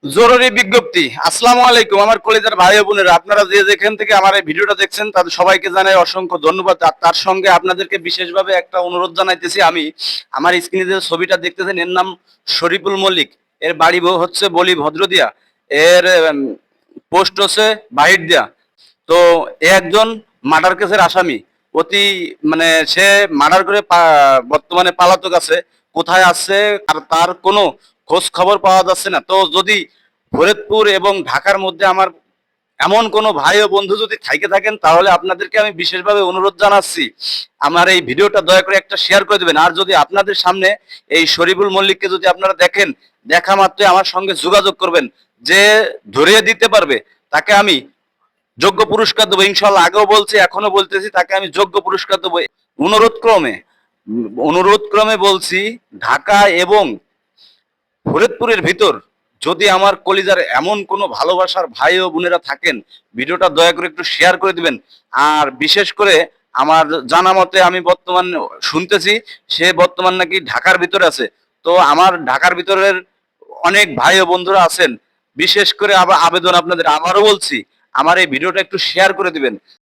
জরুরি বিজ্ঞপ্তি। আসসালামু আলাইকুম আমার কলিজার ভাই ও বোনেরা, আপনারা যে যেখান থেকে আমার এই ভিডিওটা দেখছেন তাদের সবাইকে জানাই অসংখ্য ধন্যবাদ। আর তার সঙ্গে আপনাদেরকে বিশেষভাবে একটা অনুরোধ জানাইতেছি। আমি আমার স্ক্রিনে যে ছবিটা দেখতেছেন এর নাম শরীফুল মল্লিক। এর বাড়ি হচ্ছে বলি ভদ্রদিয়া। এর পোস্ট হচ্ছে বাহির দিয়া। তো এ একজন মার্ডার কেসের আসামি। অতি মানে সে মার্ডার করে বর্তমানে পালাতক আছে। কোথায় আছে আর তার কোনো খোঁজ খবর পাওয়া যাচ্ছে না। তো যদি ফরিদপুর এবং ঢাকার মধ্যে আমার এমন কোনো ভাই ও বন্ধু যদি থাইকে থাকেন তাহলে আপনাদেরকে আমি বিশেষভাবে অনুরোধ জানাচ্ছি, আমার এই ভিডিওটা দয়া করে একটা শেয়ার করে দেবেন। আর যদি আপনাদের সামনে এই শরীফুল মল্লিককে যদি আপনারা দেখেন, দেখা মাত্রই আমার সঙ্গে যোগাযোগ করবেন। যে ধরিয়ে দিতে পারবে তাকে আমি যোগ্য পুরস্কার দেবো ইনশাল্লাহ। আগেও বলছি এখনো বলতেছি, তাকে আমি যোগ্য পুরস্কার দেবো। অনুরোধ ক্রমে বলছি, ঢাকা এবং ফরিদপুরের ভিতর যদি আমার কলিজার এমন কোনো ভালোবাসার ভাই ও বোনেরা থাকেন, ভিডিওটা দয়া করে একটু শেয়ার করে দিবেন। আর বিশেষ করে আমার জানা মতে আমি বর্তমান শুনতেছি সে বর্তমান নাকি ঢাকার ভিতরে আছে। তো আমার ঢাকার ভিতরের অনেক ভাই ও বন্ধুরা আছেন, বিশেষ করে আবার আবেদন আপনাদের আবারও বলছি, আমার এই ভিডিওটা একটু শেয়ার করে দিবেন।